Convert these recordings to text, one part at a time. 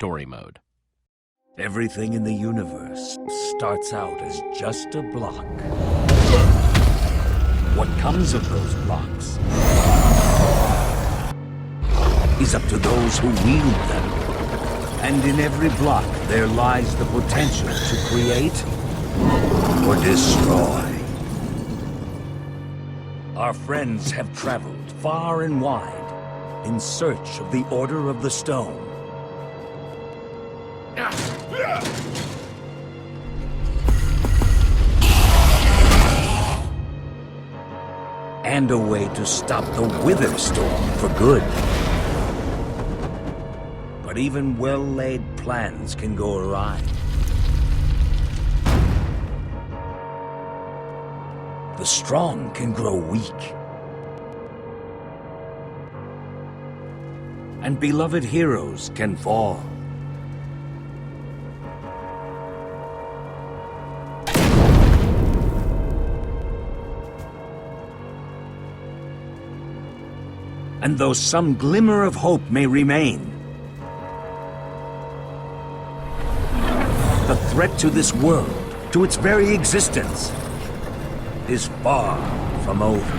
story mode. Everything in the universe starts out as just a block. What comes of those blocks is up to those who wield them. And in every block there lies the potential to create or destroy. Our friends have traveled far and wide in search of the Order of the Stone. And a way to stop the Wither Storm for good. But even well-laid plans can go awry. The strong can grow weak. And beloved heroes can fall. And though some glimmer of hope may remain, the threat to this world, to its very existence, is far from over.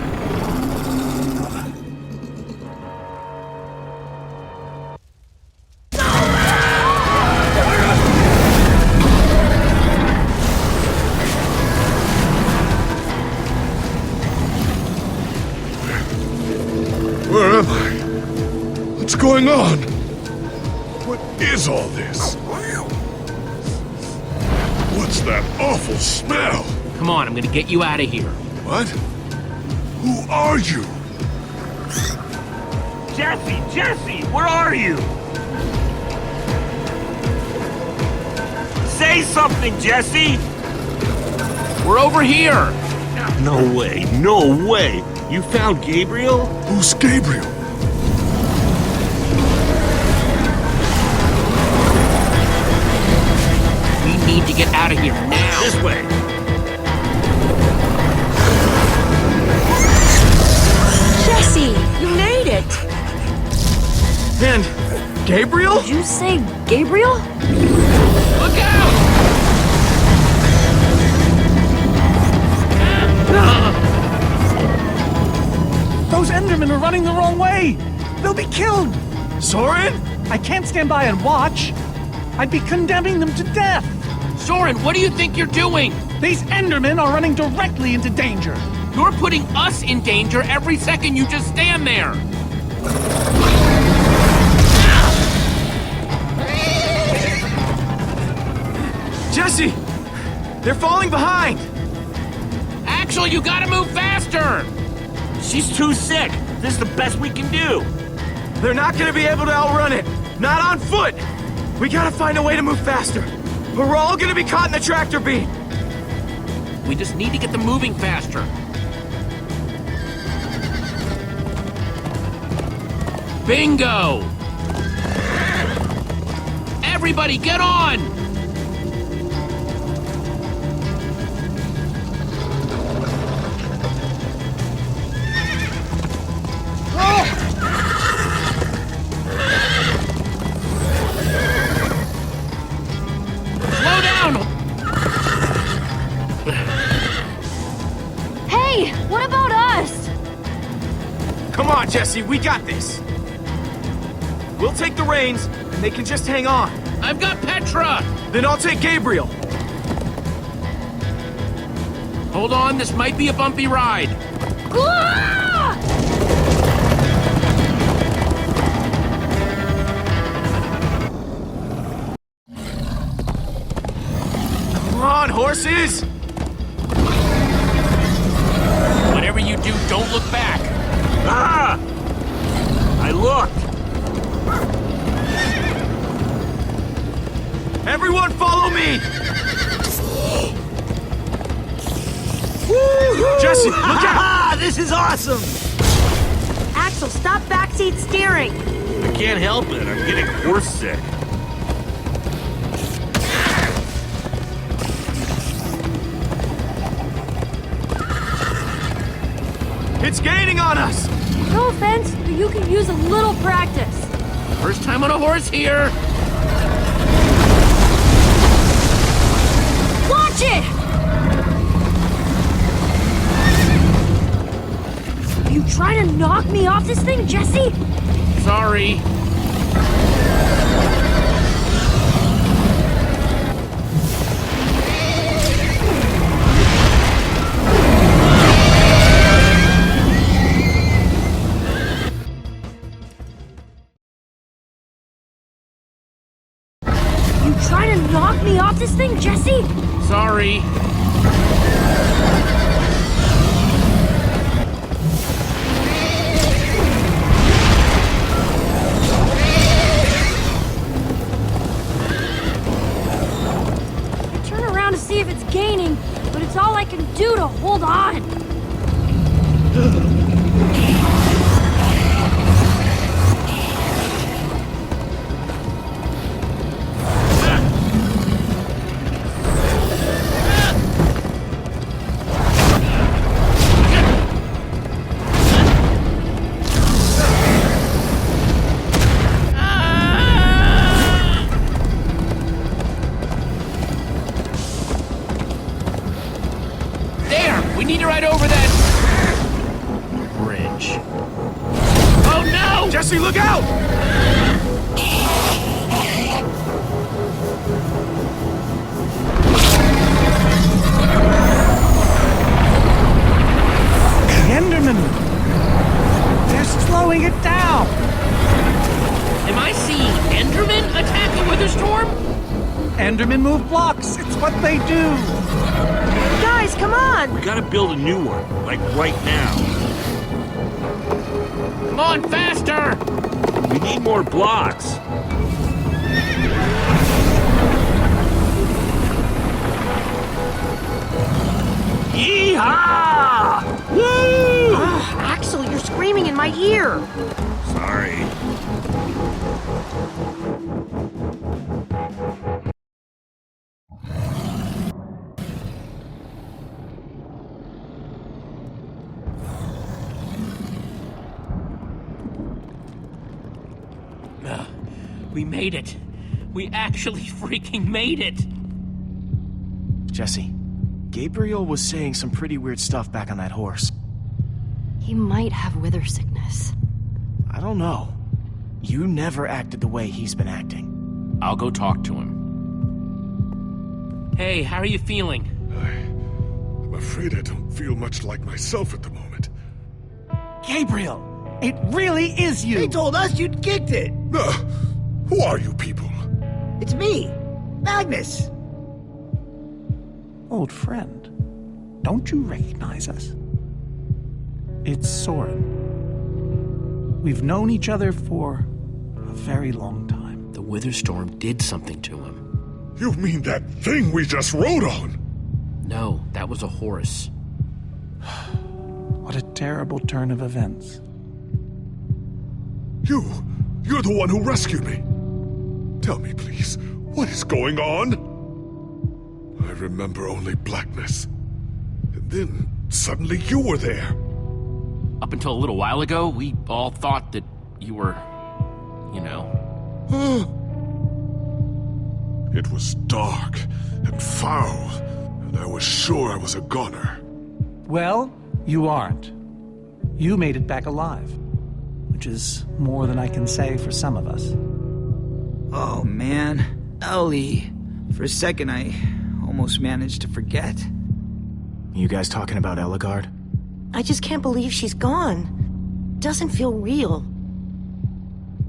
Where am I? What's going on? What is all this? What's that awful smell? Come on, I'm gonna get you out of here. What? Who are you? Jesse, where are you? Say something, Jesse! We're over here! No way! You found Gabriel? Who's Gabriel? We need to get out of here now! This way! Jesse, you made it! And Gabriel? Did you say Gabriel? Look out! Those Endermen are running the wrong way! They'll be killed! Soren? I can't stand by and watch. I'd be condemning them to death! Soren, what do you think you're doing? These Endermen are running directly into danger! You're putting us in danger every second you just stand there! Jesse! They're falling behind! Axel, you gotta move faster! She's too sick! This is the best we can do! They're not gonna be able to outrun it! Not on foot! We gotta find a way to move faster! Or we're all gonna be caught in the tractor beam! We just need to get them moving faster. Bingo! Everybody, get on! Slow down! Hey, what about us? Come on, Jesse, we got this! We'll take the reins, and they can just hang on. I've got Petra! Then I'll take Gabriel. Hold on, this might be a bumpy ride. Ah! Come on, horses! Whatever you do, don't look back. Ah! I looked! Everyone follow me! Jesse, look out! This is awesome! Axel, stop backseat steering! I can't help it, I'm getting horse sick. It's gaining on us! No offense, but you can use a little practice. First time on a horse here. knock me off this thing, Jesse? Sorry. You trying to knock me off this thing, Jesse? Sorry. Turn around to see if it's gaining, but it's all I can do to hold on. We need to ride over that bridge. Oh no! Jesse, look out! The Endermen! They're slowing it down! Am I seeing Endermen attack a Wither Storm? Endermen move blocks. It's what they do. Guys, come on! We gotta build a new one, like right now. Come on, faster! We need more blocks. Yeehaw! Woo! Axel, you're screaming in my ear. Sorry. We made it. We actually freaking made it. Jesse, Gabriel was saying some pretty weird stuff back on that horse. He might have wither sickness. I don't know. You never acted the way he's been acting. I'll go talk to him. Hey, how are you feeling? I'm afraid I don't feel much like myself at the moment. Gabriel, it really is you. They told us you'd kicked it. Who are you people? It's me, Magnus. Old friend, don't you recognize us? It's Soren. We've known each other for a very long time. The Wither Storm did something to him. You mean that thing we just rode on? No, that was a horse. What a terrible turn of events. You're the one who rescued me. Tell me, please, what is going on? I remember only blackness. And then, suddenly you were there. Up until a little while ago, we all thought that you were, you know. It was dark and foul, and I was sure I was a goner. Well, you aren't. You made it back alive, which is more than I can say for some of us. Oh, man. Ellie. For a second, I almost managed to forget. You guys talking about Eligard? I just can't believe she's gone. Doesn't feel real.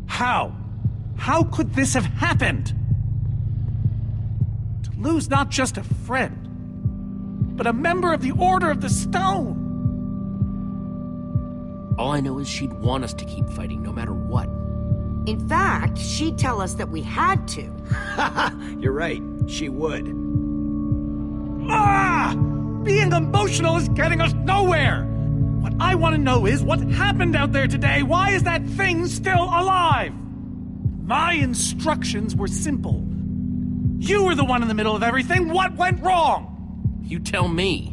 How? How could this have happened? To lose not just a friend, but a member of the Order of the Stone. All I know is she'd want us to keep fighting no matter what. In fact, she'd tell us that we had to. You're right. She would. Ah! Being emotional is getting us nowhere! What I want to know is what happened out there today. Why is that thing still alive? My instructions were simple. You were the one in the middle of everything. What went wrong? You tell me.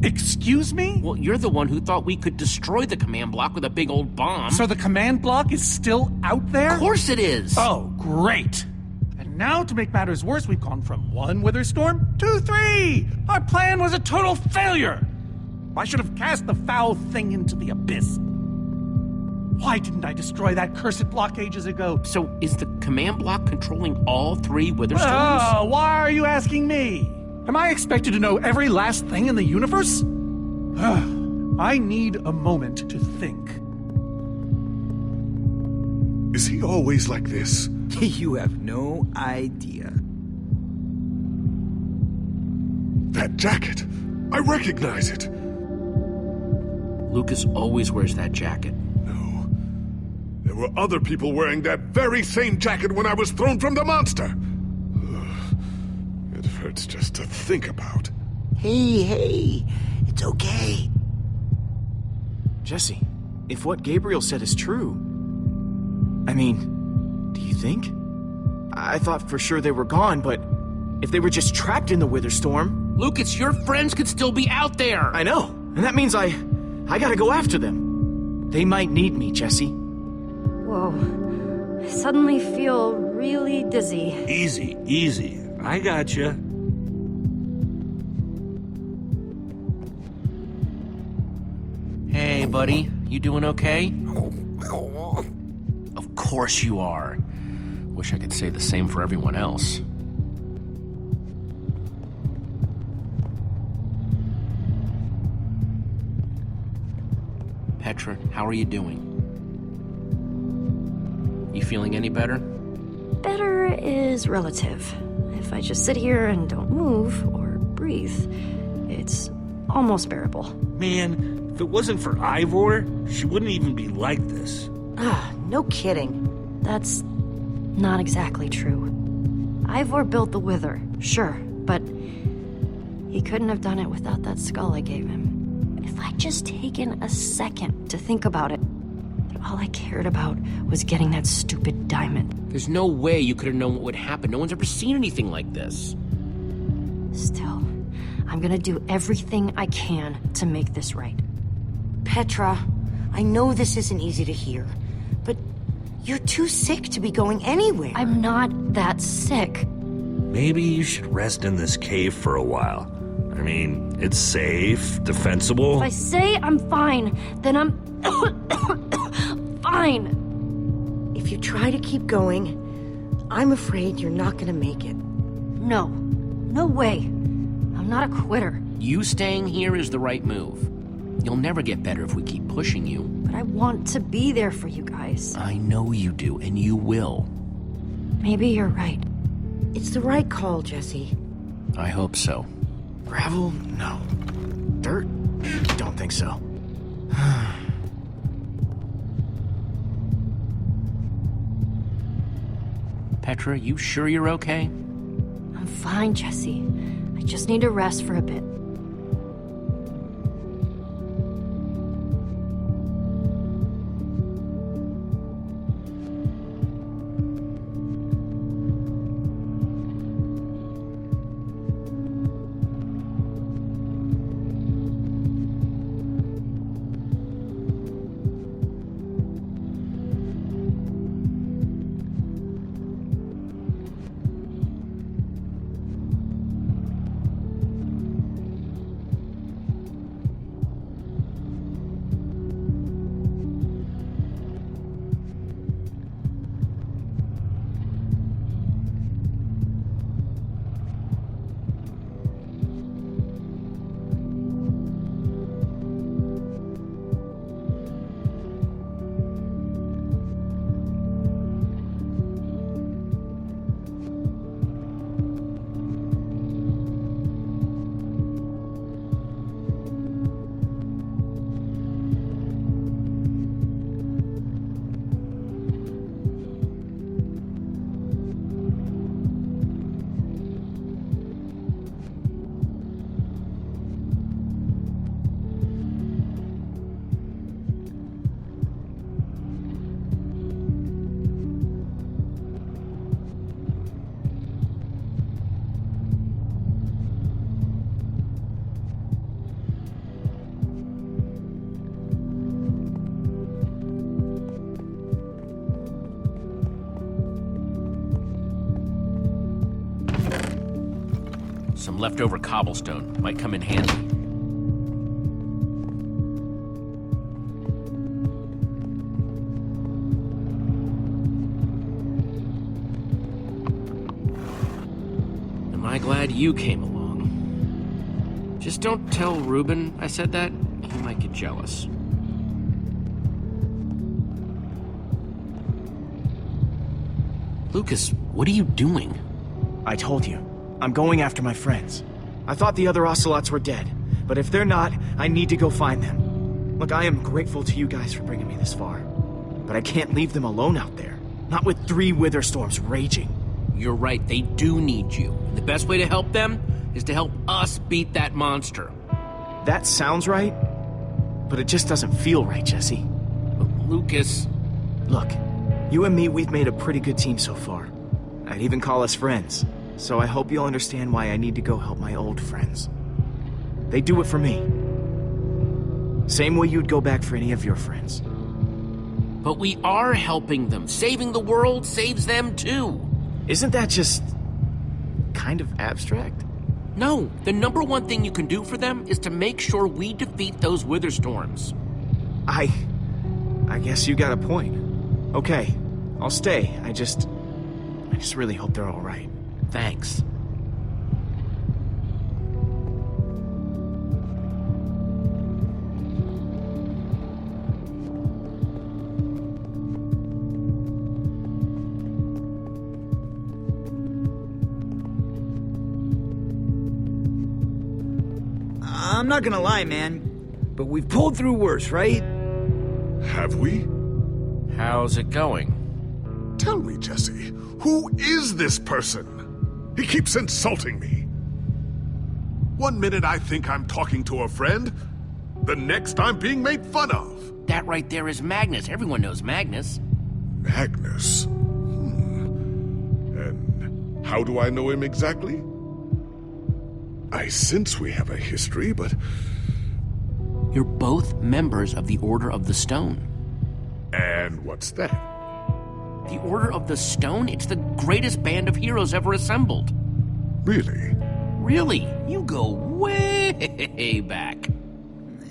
Excuse me? Well, you're the one who thought we could destroy the command block with a big old bomb. So the command block is still out there? Of course it is! Oh, great. And now, to make matters worse, we've gone from 1 wither storm to 3! Our plan was a total failure! I should have cast the foul thing into the abyss. Why didn't I destroy that cursed block ages ago? So, is the command block controlling all 3 Witherstones? Oh, why are you asking me? Am I expected to know every last thing in the universe? I need a moment to think. Is he always like this? You have no idea. That jacket! I recognize it! Lucas always wears that jacket. No. There were other people wearing that very same jacket when I was thrown from the monster! Ugh. It hurts just to think about. Hey, it's okay. Jesse, if what Gabriel said is true... I mean, do you think? I thought for sure they were gone, but if they were just trapped in the Witherstorm... Lucas, your friends could still be out there! I know, and that means I gotta go after them. They might need me, Jesse. Whoa. I suddenly feel really dizzy. Easy, easy. I gotcha. Hey, buddy. You doing okay? Of course you are. Wish I could say the same for everyone else. Petra, how are you doing? You feeling any better? Better is relative. If I just sit here and don't move or breathe, it's almost bearable. Man, if it wasn't for Ivor, she wouldn't even be like this. No kidding. That's not exactly true. Ivor built the Wither, sure, but he couldn't have done it without that skull I gave him. If I'd just taken a second to think about it, all I cared about was getting that stupid diamond. There's no way you could have known what would happen. No one's ever seen anything like this. Still, I'm gonna do everything I can to make this right. Petra, I know this isn't easy to hear, but you're too sick to be going anywhere. I'm not that sick. Maybe you should rest in this cave for a while. I mean, it's safe, defensible. If I say I'm fine, then I'm fine. If you try to keep going, I'm afraid you're not gonna make it. No. No way. I'm not a quitter. You staying here is the right move. You'll never get better if we keep pushing you. But I want to be there for you guys. I know you do, and you will. Maybe you're right. It's the right call, Jesse. I hope so. Gravel? No. Dirt? Don't think so. Petra, you sure you're okay? I'm fine, Jesse. I just need to rest for a bit. Some leftover cobblestone might come in handy. am I glad you came along. Just don't tell Reuben I said that. He might get jealous. Lucas, what are you doing? I told you. I'm going after my friends. I thought the other Ocelots were dead, but if they're not, I need to go find them. Look, I am grateful to you guys for bringing me this far, but I can't leave them alone out there. Not with 3 wither storms raging. You're right, they do need you. And the best way to help them is to help us beat that monster. That sounds right, but it just doesn't feel right, Jesse. But Lucas... Look, you and me, we've made a pretty good team so far. I'd even call us friends. So I hope you'll understand why I need to go help my old friends. They do it for me. Same way you'd go back for any of your friends. But we are helping them. Saving the world saves them too. Isn't that just... kind of abstract? No, the #1 thing you can do for them is to make sure we defeat those wither storms. I guess you got a point. Okay, I'll stay. I just really hope they're all right. Thanks. I'm not gonna lie, man, but we've pulled through worse, right? Have we? How's it going? Tell me, Jesse, who is this person? He keeps insulting me. One minute I think I'm talking to a friend, the next I'm being made fun of. That right there is Magnus. Everyone knows Magnus. Magnus? And how do I know him exactly? I sense we have a history, but... You're both members of the Order of the Stone. And what's that? The Order of the Stone? It's the greatest band of heroes ever assembled. Really? Really? You go way back.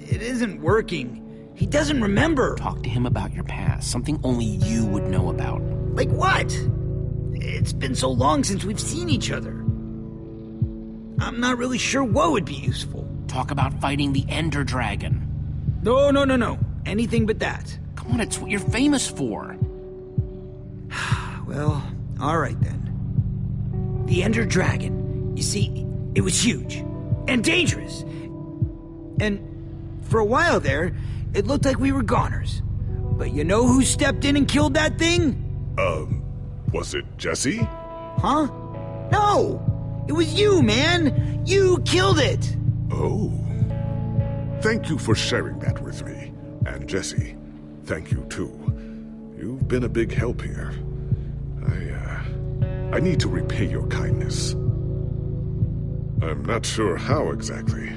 It isn't working. He doesn't remember. Talk to him about your past, something only you would know about. Like what? It's been so long since we've seen each other. I'm not really sure what would be useful. Talk about fighting the Ender Dragon. No. Anything but that. Come on, it's what you're famous for. Well, alright then. The Ender Dragon. You see, it was huge. And dangerous. And for a while there, it looked like we were goners. But you know who stepped in and killed that thing? Was it Jesse? Huh? No! It was you, man! You killed it! Oh. Thank you for sharing that with me. And Jesse, thank you too. You've been a big help here. I need to repay your kindness. I'm not sure how exactly,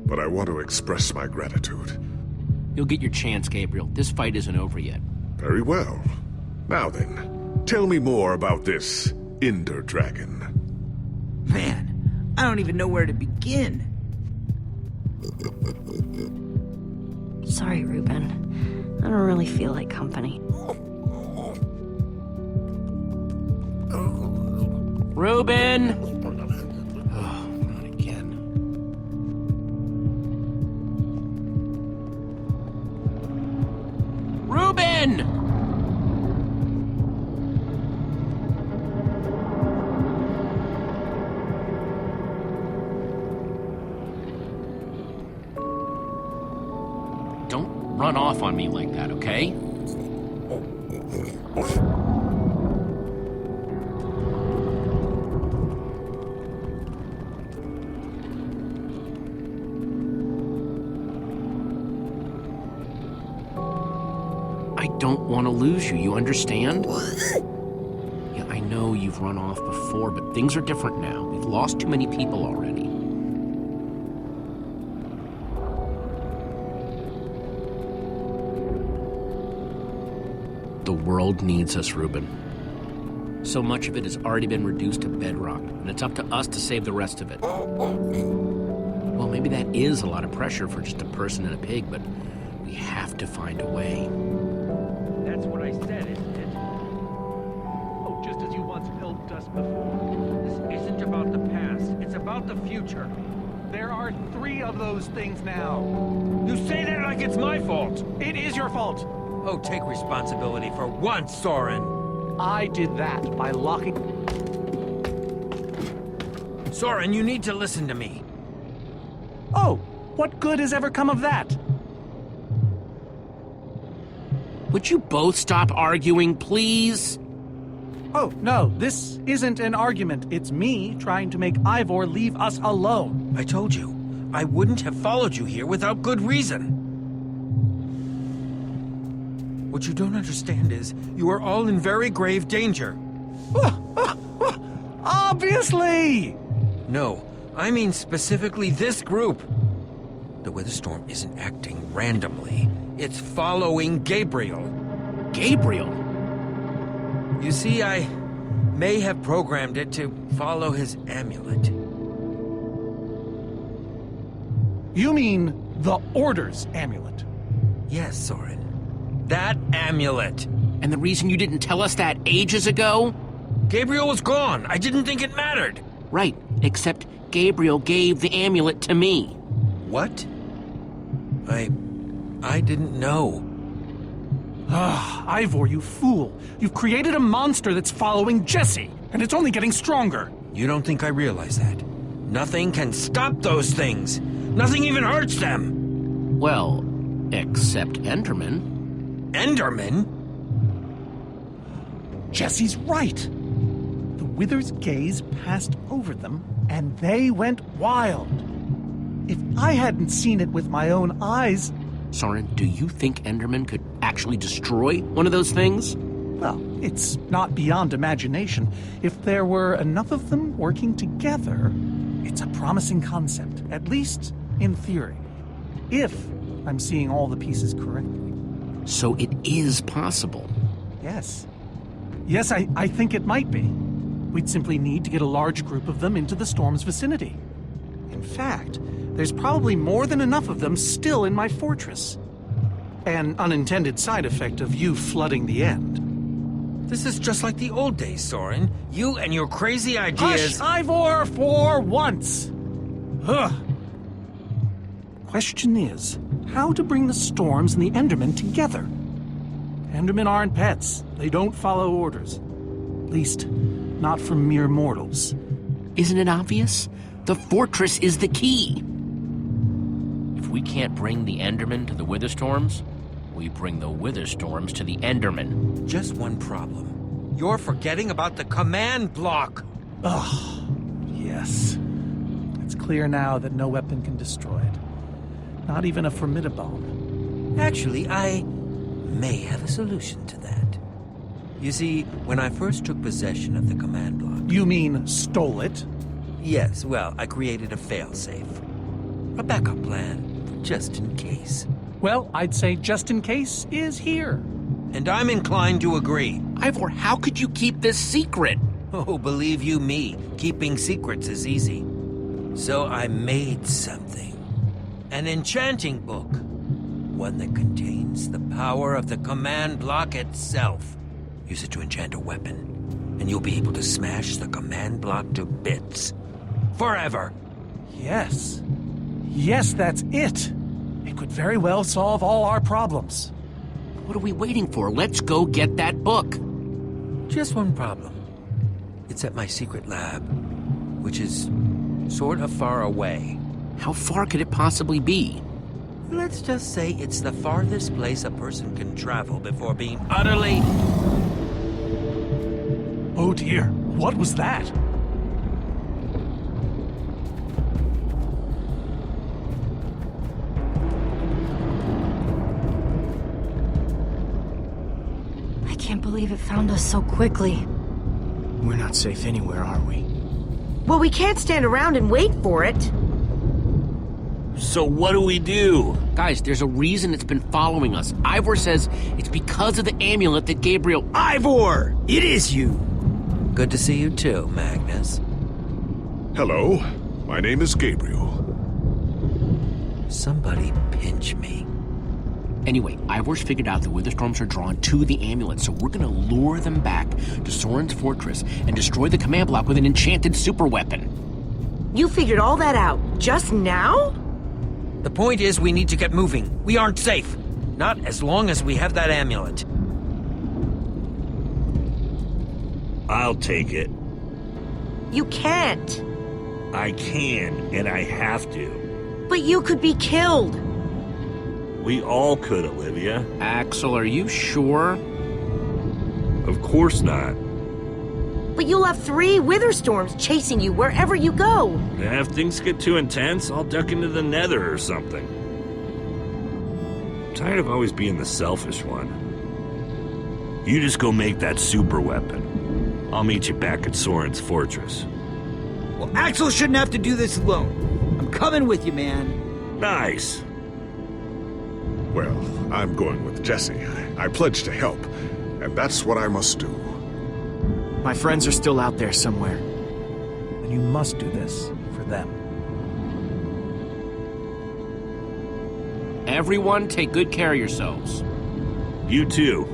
but I want to express my gratitude. You'll get your chance, Gabriel. This fight isn't over yet. Very well. Now then, tell me more about this Ender Dragon. Man, I don't even know where to begin. Sorry, Reuben. I don't really feel like company. Reuben! Oh, not again. Reuben! Don't run off on me like that, okay? I don't want to lose you, you understand? Yeah, I know you've run off before, but things are different now. We've lost too many people already. The world needs us, Reuben. So much of it has already been reduced to bedrock, and it's up to us to save the rest of it. Well, maybe that is a lot of pressure for just a person and a pig, but we have to find a way. That's what I said, isn't it? Oh, just as you once helped us before. This isn't about about the future. There are 3 of those things now. You say that like it's my fault. It is your fault. Oh, take responsibility for once, Soren. I did that by locking... Soren, you need to listen to me. Oh, what good has ever come of that? Would you both stop arguing, please? Oh, no, this isn't an argument. It's me trying to make Ivor leave us alone. I told you, I wouldn't have followed you here without good reason. What you don't understand is, you are all in very grave danger. Obviously! No, I mean specifically this group. The weather storm isn't acting randomly. It's following Gabriel. Gabriel? You see, I may have programmed it to follow his amulet. You mean the Order's amulet? Yes, Soren. That amulet. And the reason you didn't tell us that ages ago? Gabriel was gone. I didn't think it mattered. Right, except Gabriel gave the amulet to me. What? I didn't know. Ah, Ivor, you fool. You've created a monster that's following Jesse, and it's only getting stronger. You don't think I realize that? Nothing can stop those things. Nothing even hurts them. Well, except Enderman. Enderman? Jesse's right. The Wither's gaze passed over them, and they went wild. If I hadn't seen it with my own eyes... Soren, do you think Enderman could actually destroy one of those things? Well, it's not beyond imagination. If there were enough of them working together, it's a promising concept, at least in theory. If I'm seeing all the pieces correctly. So it is possible. Yes. Yes, I think it might be. We'd simply need to get a large group of them into the storm's vicinity. In fact, there's probably more than enough of them still in my fortress. An unintended side effect of you flooding the end. This is just like the old days, Soren. You and your crazy ideas... Hush, Ivor, for once! Ugh. Question is, how to bring the storms and the Endermen together? Endermen aren't pets. They don't follow orders. At least, not from mere mortals. Isn't it obvious? The fortress is the key. If we can't bring the Endermen to the Witherstorms, we bring the Witherstorms to the Endermen. Just one problem. You're forgetting about the command block. Ugh. Yes. It's clear now that no weapon can destroy it. Not even a formidabone. Actually, I may have a solution to that. You see, when I first took possession of the command block... You mean stole it? Yes, well, I created a failsafe. A backup plan, just in case. Well, I'd say just in case is here. And I'm inclined to agree. Ivor, how could you keep this secret? Oh, believe you me, keeping secrets is easy. So I made something. An enchanting book. One that contains the power of the command block itself. Use it to enchant a weapon, and you'll be able to smash the command block to bits. Forever. Yes. Yes, that's it. It could very well solve all our problems. What are we waiting for? Let's go get that book. Just one problem. It's at my secret lab, which is sort of far away. How far could it possibly be? Let's just say it's the farthest place a person can travel before being utterly... Oh dear, what was that? I can't believe it found us so quickly. We're not safe anywhere, are we? Well, we can't stand around and wait for it. So what do we do? Guys, there's a reason it's been following us. Ivor says it's because of the amulet that Gabriel... Ivor! It is you! Good to see you too, Magnus. Hello, my name is Gabriel. Somebody pinch me. Anyway, Ivor's figured out the Witherstorms are drawn to the amulet, so we're gonna lure them back to Soren's fortress and destroy the command block with an enchanted super weapon. You figured all that out just now? The point is we need to get moving. We aren't safe. Not as long as we have that amulet. I'll take it. You can't. I can, and I have to. But you could be killed. We all could, Olivia. Axel, are you sure? Of course not. But you'll have 3 wither storms chasing you wherever you go. And if things get too intense, I'll duck into the nether or something. I'm tired of always being the selfish one. You just go make that super weapon. I'll meet you back at Soren's fortress. Well, Axel shouldn't have to do this alone. I'm coming with you, man. Nice. Well, I'm going with Jesse. I pledged to help, and that's what I must do. My friends are still out there somewhere. And you must do this for them. Everyone, take good care of yourselves. You too.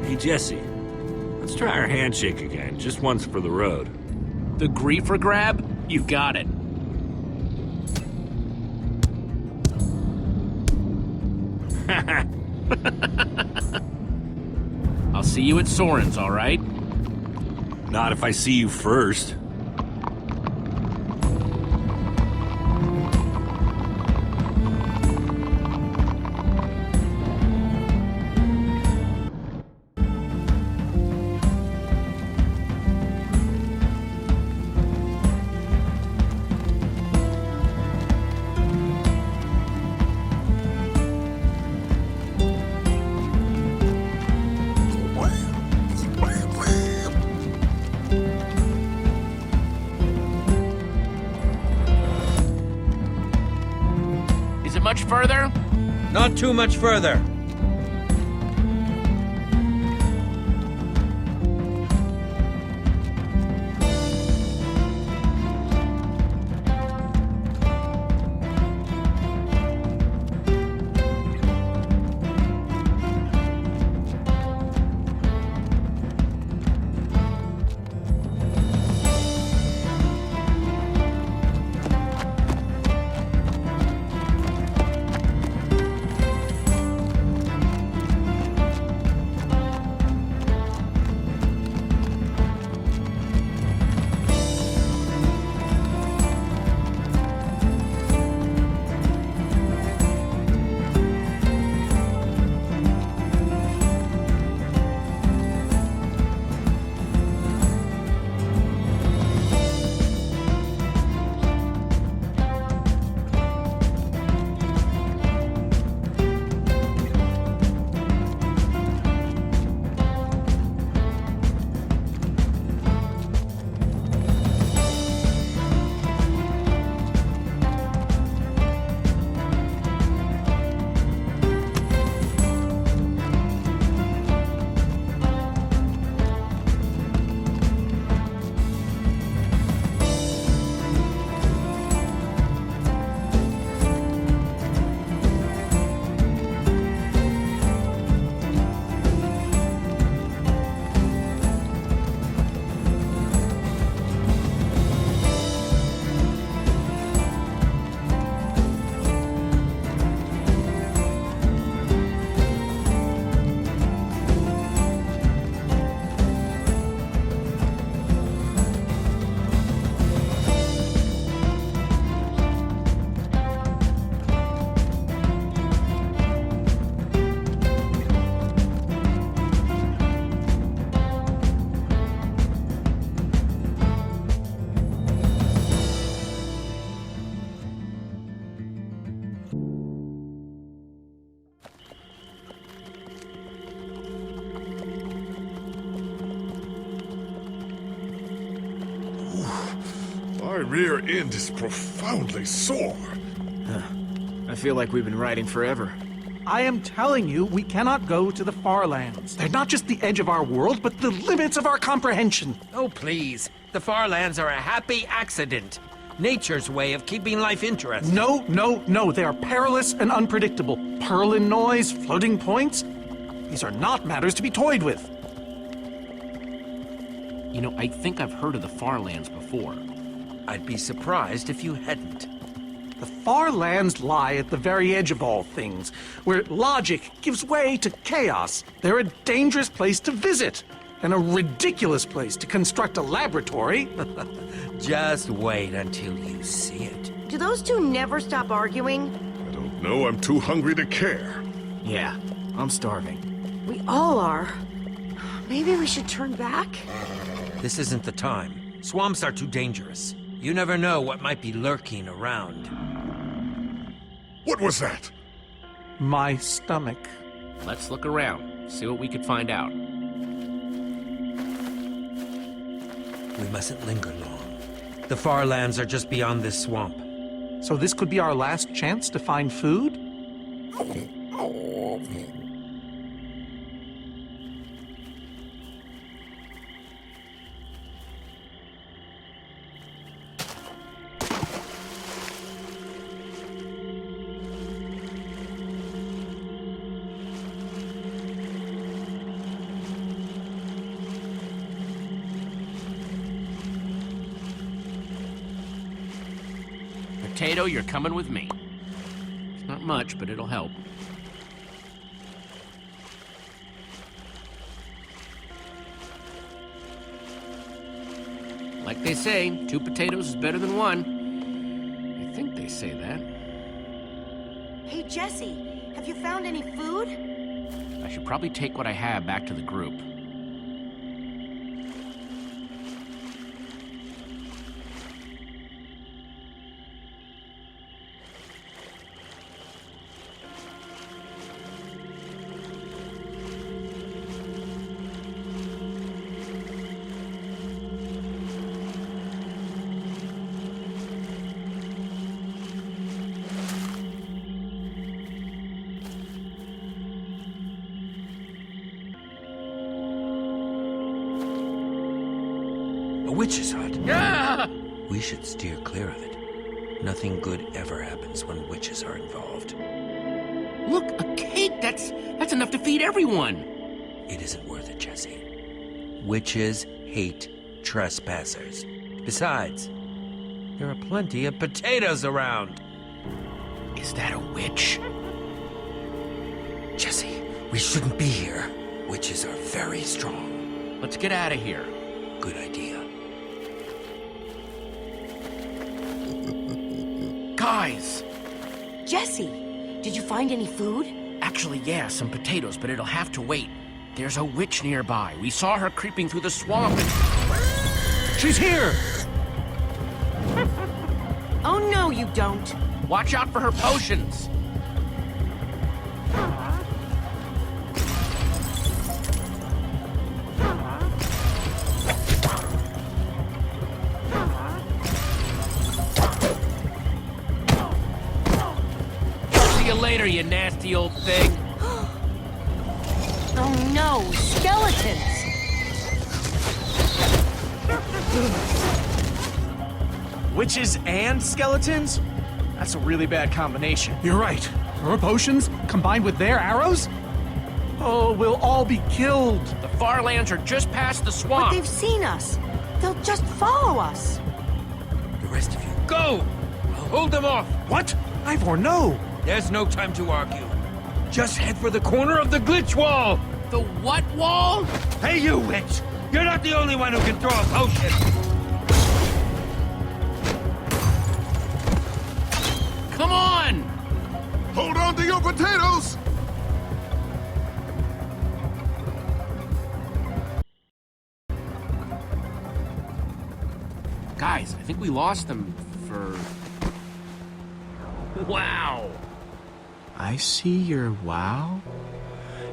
Hey, Jesse. Let's try our handshake again, just once for the road. The griefer grab? You got it. I'll see you at Soren's, all right? Not if I see you first. Is it much further? Not too much further. My rear end is profoundly sore. I feel like we've been riding forever. I am telling you, we cannot go to the far lands. They're not just the edge of our world, but the limits of our comprehension. Oh, please. The far lands are a happy accident. Nature's way of keeping life interesting. No, no, no. They are perilous and unpredictable. Purling noise, floating points. These are not matters to be toyed with. You know, I think I've heard of the Far Lands before. I'd be surprised if you hadn't. The far lands lie at the very edge of all things, where logic gives way to chaos. They're a dangerous place to visit, and a ridiculous place to construct a laboratory. Just wait until you see it. Do those two never stop arguing? I don't know. I'm too hungry to care. Yeah, I'm starving. We all are. Maybe we should turn back? This isn't the time. Swamps are too dangerous. You never know what might be lurking around. What was that? My stomach. Let's look around, see what we could find out. We mustn't linger long. The far lands are just beyond this swamp. So this could be our last chance to find food? Potato, you're coming with me. It's not much, but it'll help. Like they say, 2 potatoes is better than 1. I think they say that. Hey, Jesse, have you found any food? I should probably take what I have back to the group. A witch's hut. Ah! We should steer clear of it. Nothing good ever happens when witches are involved. Look, a cake! That's enough to feed everyone! It isn't worth it, Jesse. Witches hate trespassers. Besides, there are plenty of potatoes around. Is that a witch? Jesse, we shouldn't be here. Witches are very strong. Let's get out of here. Good idea. Guys! Jesse, did you find any food? Actually, yeah, some potatoes, but it'll have to wait. There's a witch nearby. We saw her creeping through the swamp. She's here! Oh, no, you don't. Watch out for her potions. See you later, you nasty old thing. Oh, no, skeletons. Witches and skeletons? That's a really bad combination. You're right. Her potions, combined with their arrows? Oh, we'll all be killed. The far lands are just past the But swamp. they've seen us. They'll just follow us. The rest of you, go! I'll hold them off. What? Ivor, no! There's no time to argue. Just head for the corner of the glitch wall! The what wall? Hey, you witch! You're not the only one who can throw a potion! Come on! Hold on to your potatoes! Guys, I think we lost them for... Wow! I see your wow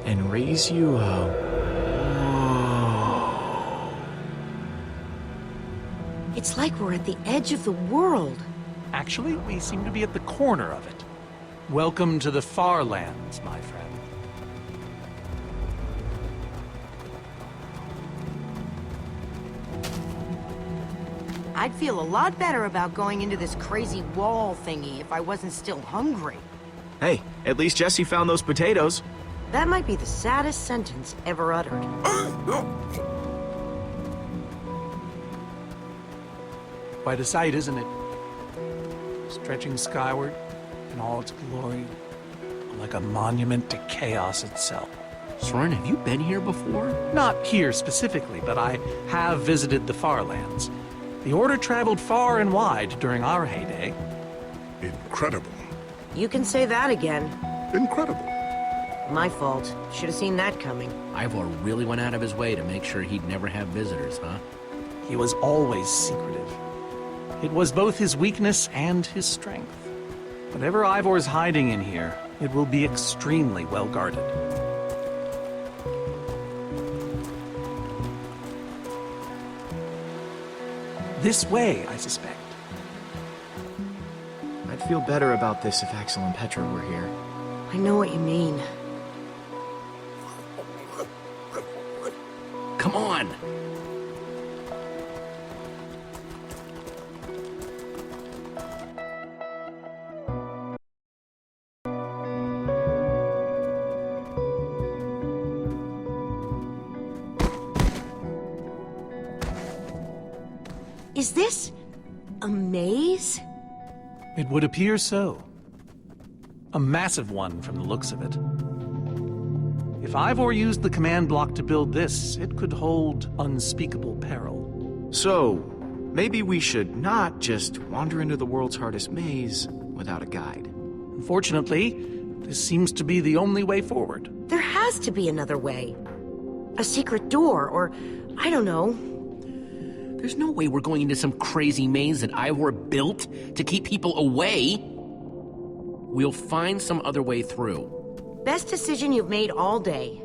and raise you a whoa. It's like we're at the edge of the world. Actually, we seem to be at the corner of it. Welcome to the far lands, my friend. I'd feel a lot better about going into this crazy wall thingy if I wasn't still hungry. Hey, at least Jesse found those potatoes. That might be the saddest sentence ever uttered. Quite a sight, isn't it? Stretching skyward in all its glory, like a monument to chaos itself. Soren, have you been here before? Not here specifically, but I have visited the far lands. The Order traveled far and wide during our heyday. Incredible. You can say that again. Incredible. My fault. Should have seen that coming. Ivor really went out of his way to make sure he'd never have visitors, huh? He was always secretive. It was both his weakness and his strength. Whatever Ivor's hiding in here, it will be extremely well guarded. This way, I suspect. I'd feel better about this if Axel and Petra were here. I know what you mean. Come on! Is this a maze? It would appear so. A massive one from the looks of it. If Ivor used the command block to build this, it could hold unspeakable peril. So, maybe we should not just wander into the world's hardest maze without a guide. Unfortunately, this seems to be the only way forward. There has to be another way. A secret door, or I don't know. There's no way we're going into some crazy maze that Ivor built to keep people away. We'll find some other way through. Best decision you've made all day.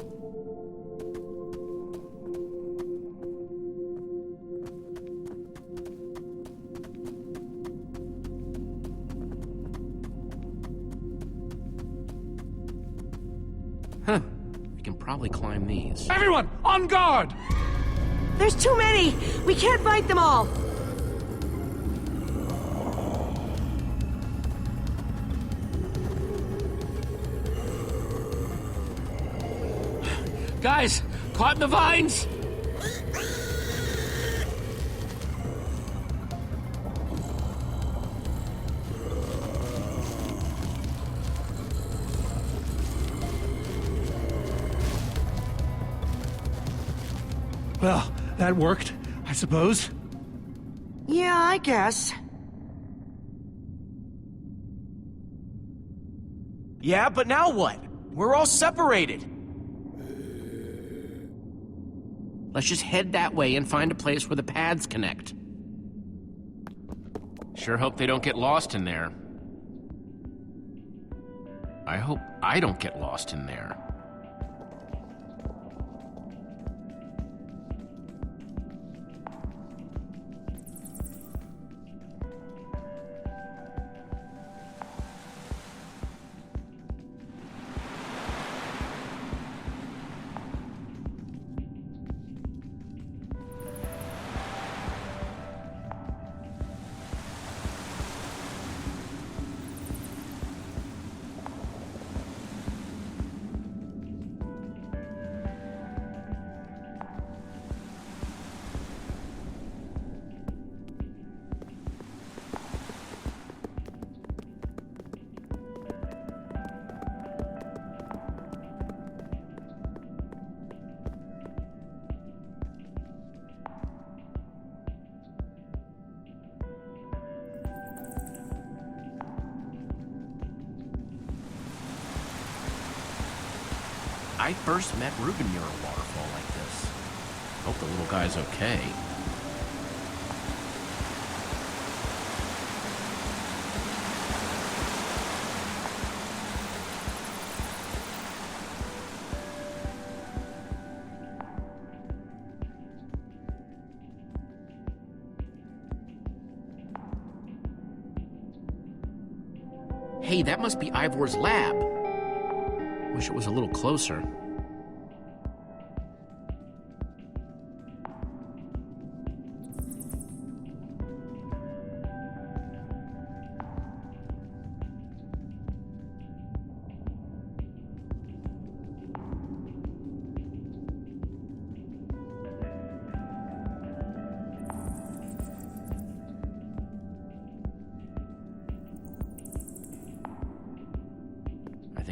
Huh. We can probably climb these. Everyone, on guard! There's too many! We can't fight them all! Guys, caught in the vines! Well, that worked, I suppose. Yeah, I guess. Yeah, but now what? We're all separated. Let's just head that way and find a place where the paths connect. Sure hope they don't get lost in there. I hope I don't get lost in there. I first met Ruben near a waterfall like this. Hope the little guy's okay. Hey, that must be Ivor's lab. Wish it was a little closer.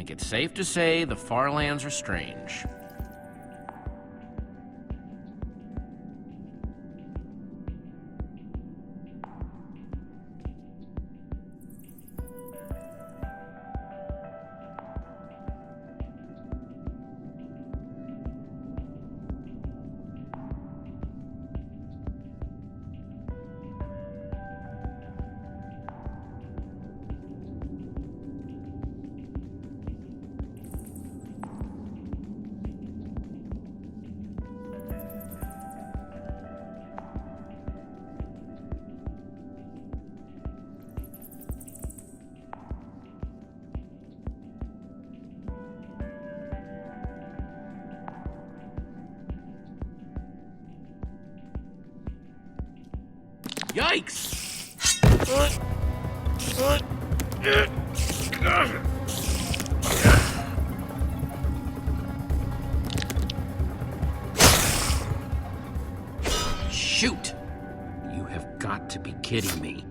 think it's safe to say the far lands are strange. Yikes! Shoot! You have got to be kidding me.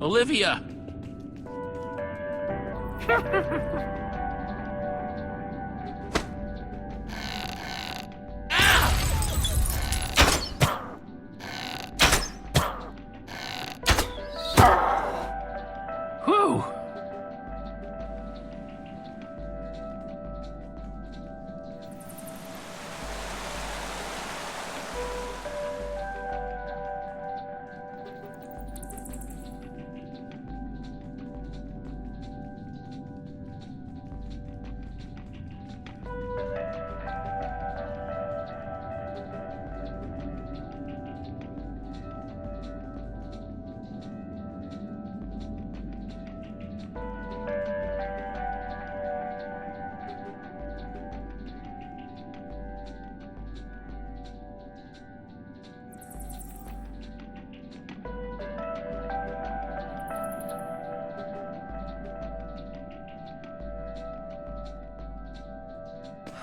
Olivia! Whew!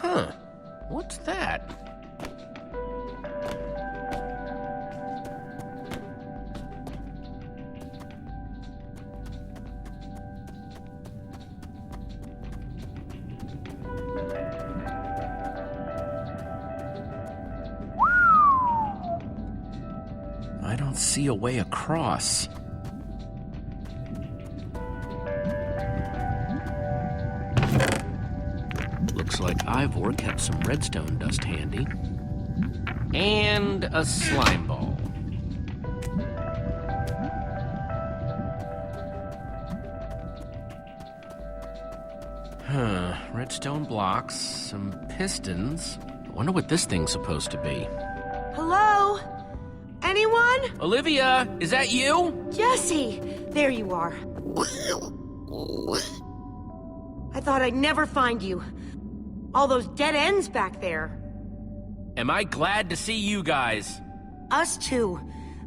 Huh. What's that? I don't see a way across. Looks like Ivor kept some redstone dust handy. And a slime ball. Huh, redstone blocks, some pistons. I wonder what this thing's supposed to be. Hello? Anyone? Olivia, is that you? Jesse! There you are. I thought I'd never find you. All those dead ends back there. Am I glad to see you guys? Us too.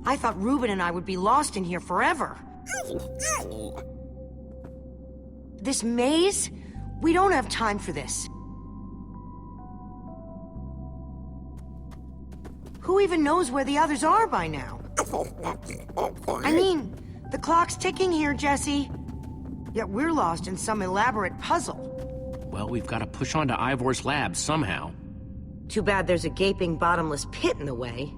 I thought Reuben and I would be lost in here forever. This maze? We don't have time for this. Who even knows where the others are by now? I mean, the clock's ticking here, Jesse. Yet we're lost in some elaborate puzzle. Well, we've got to push on to Ivor's lab somehow. Too bad there's a gaping bottomless pit in the way.